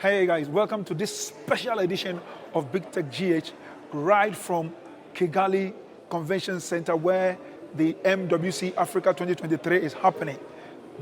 Hey guys, welcome to this special edition of Big Tech GH, right from Kigali Convention Center where the MWCAfrica2023 is happening.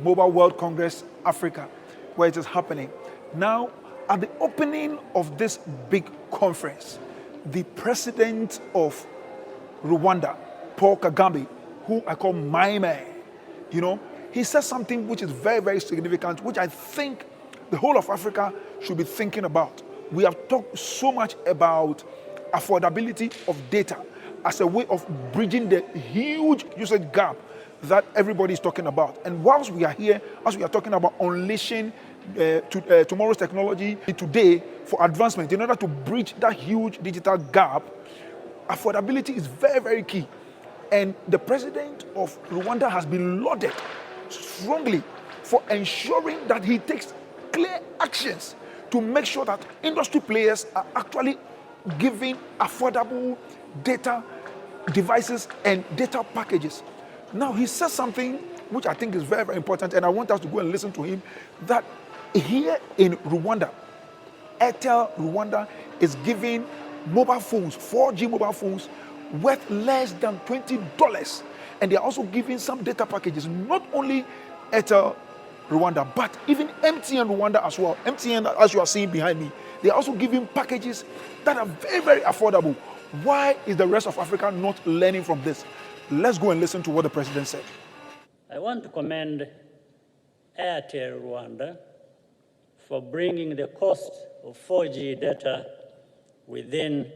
Mobile World Congress Africa, where it is happening. Now, at the opening of this big conference, the president of Rwanda, Paul Kagame, who I call my man, he said something which is very, very significant, which I think the whole of Africa should be thinking about. We have talked so much about affordability of data as a way of bridging the huge usage gap that everybody is talking about. And whilst we are here, as we are talking about unleashing tomorrow's technology today for advancement, in order to bridge that huge digital gap, affordability is very, very key. And the president of Rwanda has been lauded strongly for ensuring that he takes clear actions to make sure that industry players are actually giving affordable data devices and data packages. Now, he says something which I think is very, very important, and I want us to go and listen to him, that here in Rwanda, Airtel Rwanda is giving mobile phones, 4G mobile phones, worth less than $20. And they're also giving some data packages, not only Airtel Rwanda, but even MTN Rwanda as well. MTN, as you are seeing behind me, they are also giving packages that are very, very affordable. Why is the rest of Africa not learning from this? Let's go and listen to what the president said. I want to commend Airtel Rwanda for bringing the cost of 4G data within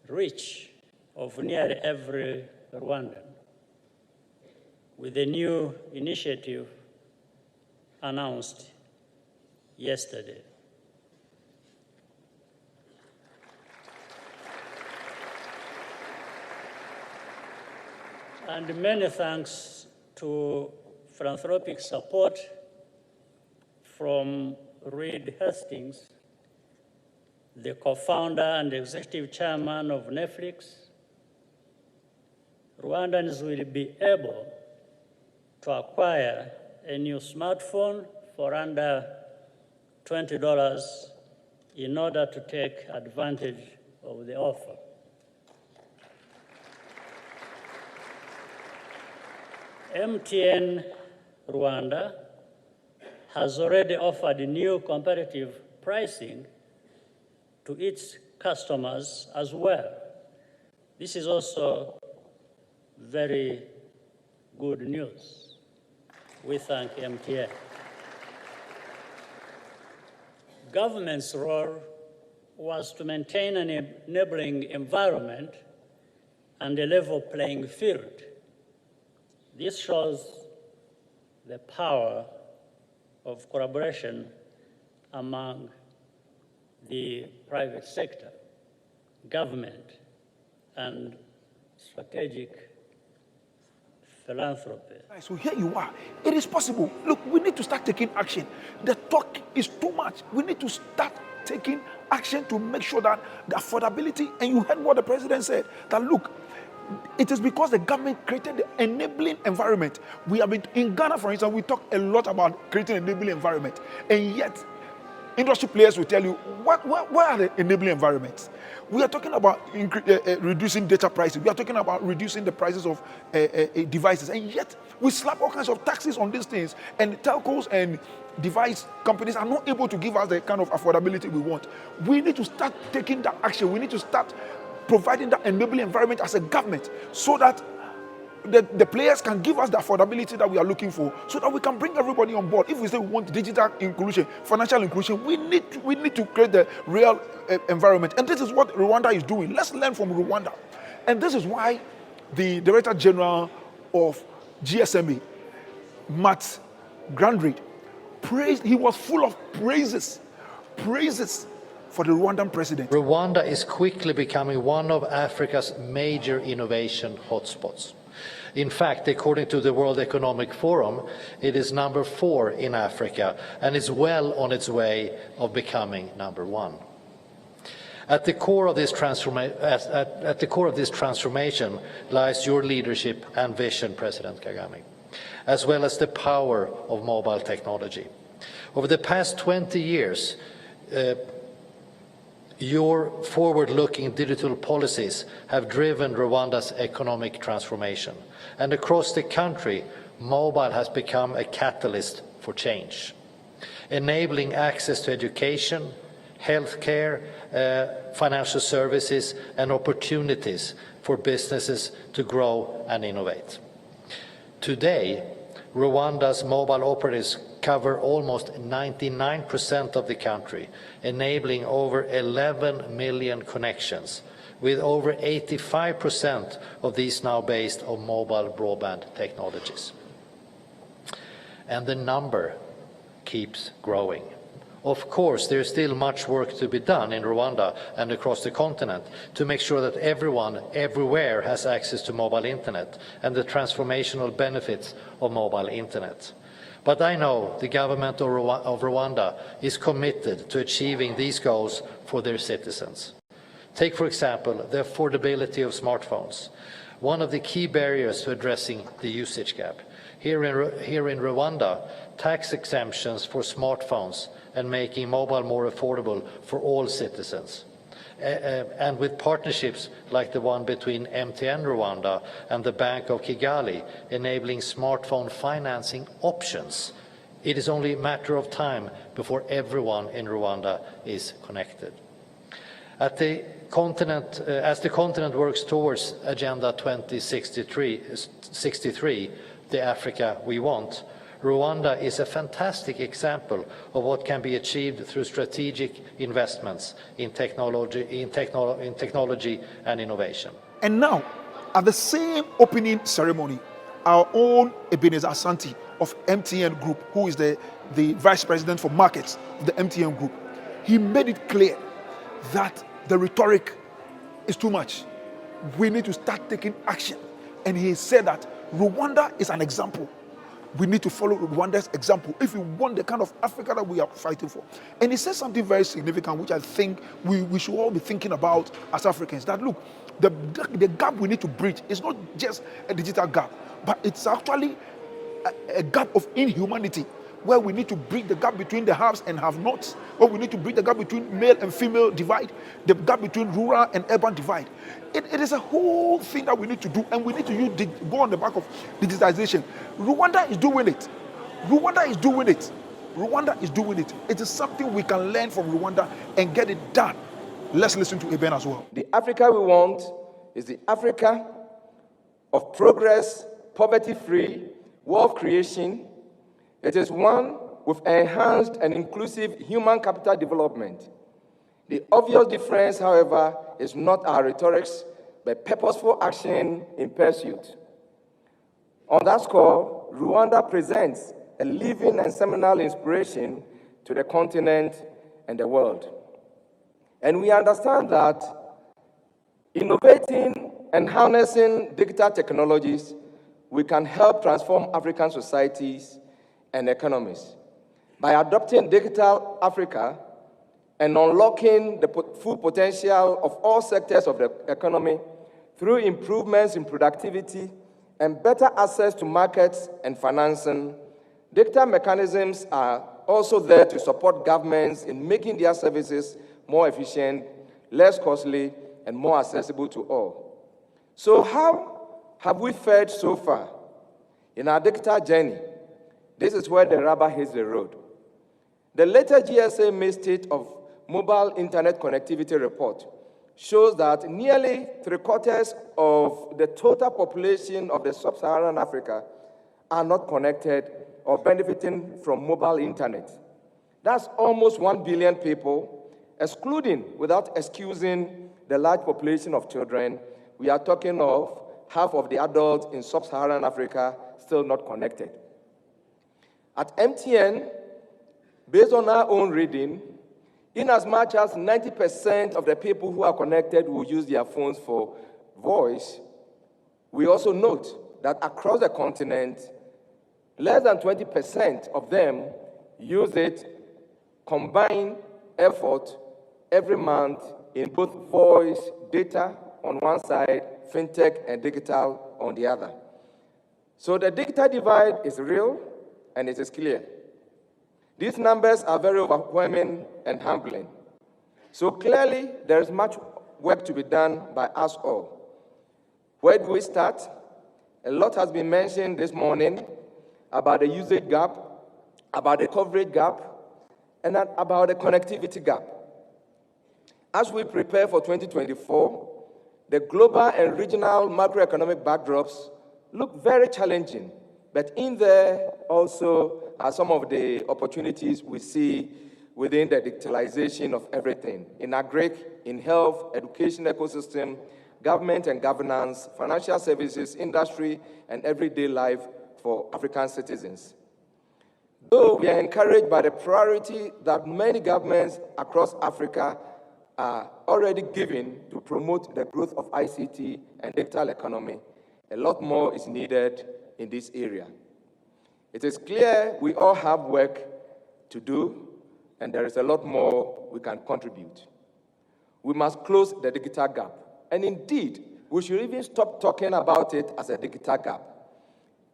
reach of nearly every Rwandan, with a new initiative announced yesterday. And many thanks to philanthropic support from Reed Hastings, the co-founder and executive chairman of Netflix. Rwandans will be able to acquire a new smartphone for under $20 in order to take advantage of the offer. MTN Rwanda has already offered new competitive pricing to its customers as well. This is also very good news. We thank MTN. Government's role was to maintain an enabling environment and a level playing field. This shows the power of collaboration among the private sector, government, and strategic philanthropy. So here you are. It is possible. Look, we need to start taking action. The talk is too much. We need to start taking action to make sure that the affordability, and you heard what the president said, that look, it is because the government created the enabling environment. We have been in Ghana, for instance, we talk a lot about creating an enabling environment, and yet industry players will tell you, what are the enabling environments? We are talking about reducing data prices. We are talking about reducing the prices of devices. And yet, we slap all kinds of taxes on these things. And telcos and device companies are not able to give us the kind of affordability we want. We need to start taking that action. We need to start providing that enabling environment as a government so that the players can give us the affordability that we are looking for, so that we can bring everybody on board. If we say we want digital inclusion, financial inclusion, we need to create the real environment. And this is what Rwanda is doing. Let's learn from Rwanda. And this is why the Director General of GSMA, Matt Grandreed, he was full of praises for the Rwandan president. Rwanda is quickly becoming one of Africa's major innovation hotspots. In fact, according to the World Economic Forum, it is number 4 in Africa and is well on its way of becoming number 1. At the core of this transformation lies your leadership and vision, President Kagame, as well as the power of mobile technology. Over the past 20 years, Your forward-looking digital policies have driven Rwanda's economic transformation. And across the country, mobile has become a catalyst for change, enabling access to education, healthcare, financial services, and opportunities for businesses to grow and innovate. Today, Rwanda's mobile operators cover almost 99% of the country, enabling over 11 million connections, with over 85% of these now based on mobile broadband technologies. And the number keeps growing. Of course, there is still much work to be done in Rwanda and across the continent to make sure that everyone, everywhere, has access to mobile internet and the transformational benefits of mobile internet. But I know the government of Rwanda is committed to achieving these goals for their citizens. Take, for example, the affordability of smartphones, one of the key barriers to addressing the usage gap. Here in Rwanda, tax exemptions for smartphones and making mobile more affordable for all citizens. And with partnerships like the one between MTN Rwanda and the Bank of Kigali, enabling smartphone financing options, it is only a matter of time before everyone in Rwanda is connected. As the continent works towards Agenda 2063, the Africa we want, Rwanda is a fantastic example of what can be achieved through strategic investments in technology and innovation. And now, at the same opening ceremony, our own Ebenezer Asante of MTN Group, who is the Vice President for Markets of the MTN Group, he made it clear that the rhetoric is too much. We need to start taking action. And he said that Rwanda is an example. We need to follow Rwanda's example if we want the kind of Africa that we are fighting for. And he said something very significant, which I think we should all be thinking about as Africans, that look, the gap we need to bridge is not just a digital gap, but it's actually a gap of inhumanity, where we need to bridge the gap between the haves and have-nots, where we need to bridge the gap between male and female divide, the gap between rural and urban divide. It is a whole thing that we need to do, and we need to go on the back of digitization. Rwanda is doing it. Rwanda is doing it. Rwanda is doing it. It is something we can learn from Rwanda and get it done. Let's listen to Eben as well. The Africa we want is the Africa of progress, poverty-free, wealth creation. It is one with enhanced and inclusive human capital development. The obvious difference, however, is not our rhetorics, but purposeful action in pursuit. On that score, Rwanda presents a living and seminal inspiration to the continent and the world. And we understand that innovating and harnessing digital technologies, we can help transform African societies and economies. By adopting Digital Africa and unlocking the full potential of all sectors of the economy through improvements in productivity and better access to markets and financing, digital mechanisms are also there to support governments in making their services more efficient, less costly, and more accessible to all. So how have we fared so far? In our digital journey, this is where the rubber hits the road. The latest GSA State of Mobile Internet Connectivity Report shows that nearly 3/4 of the total population of the sub-Saharan Africa are not connected or benefiting from mobile internet. That's almost 1 billion people, excluding, without excusing, the large population of children. We are talking of half of the adults in sub-Saharan Africa still not connected. At MTN, based on our own reading, in as much as 90% of the people who are connected will use their phones for voice, we also note that across the continent, less than 20% of them use it combined effort every month in both voice, data on one side, fintech and digital on the other. So the digital divide is real and it is clear. These numbers are very overwhelming and humbling. So clearly, there is much work to be done by us all. Where do we start? A lot has been mentioned this morning about the usage gap, about the coverage gap, and about the connectivity gap. As we prepare for 2024, the global and regional macroeconomic backdrops look very challenging, but in there also are some of the opportunities we see within the digitalization of everything, in agri, in health, education ecosystem, government and governance, financial services, industry, and everyday life for African citizens. Though we are encouraged by the priority that many governments across Africa are already giving to promote the growth of ICT and digital economy, a lot more is needed in this area. It is clear we all have work to do, and there is a lot more we can contribute. We must close the digital gap. And indeed, we should even stop talking about it as a digital gap.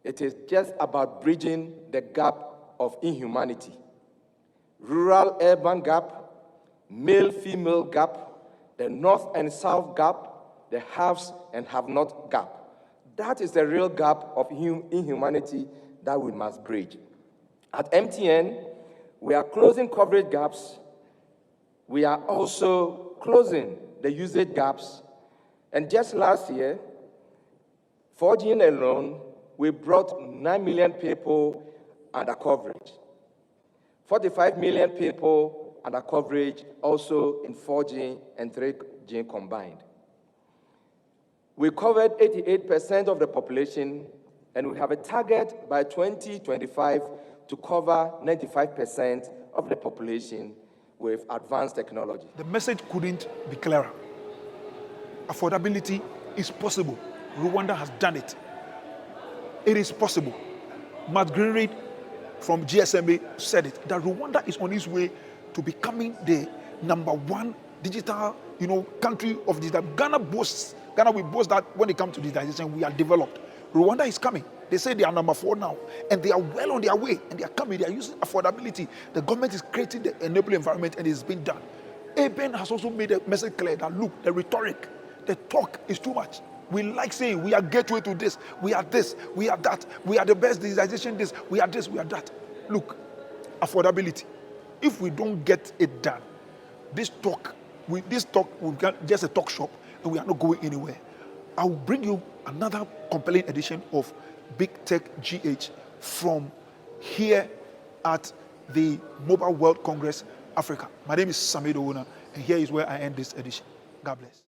It is just about bridging the gap of inhumanity. Rural-urban gap, male-female gap, the north and south gap, the haves and have-not gap. That is the real gap of inhumanity that we must bridge. At MTN, we are closing coverage gaps. We are also closing the usage gaps. And just last year, 4G alone, we brought 9 million people under coverage. 45 million people under coverage also in 4G and 3G combined. We covered 88% of the population, and we have a target by 2025 to cover 95% of the population with advanced technology. The message couldn't be clearer. Affordability is possible. Rwanda has done it. It is possible. Matt Greenreid from GSMA said it, that Rwanda is on its way to becoming the #1 digital, country of digital. Ghana will boast that when it comes to digitalization, we are developed. Rwanda is coming. They say they are #4 now, and they are well on their way, and they are coming. They are using affordability. The government is creating the enabling environment, and it's been done. Eben has also made a message clear that, look, the rhetoric, the talk is too much. We like saying we are gateway to this, we are that, we are the best digitization this, we are this, we are that. Look, affordability. If we don't get it done, this talk will become just a talk shop, and we are not going anywhere. I will bring you another compelling edition of Big Tech GH from here at the Mobile World Congress Africa. My name is Samedo Ona, and here is where I end this edition. God bless.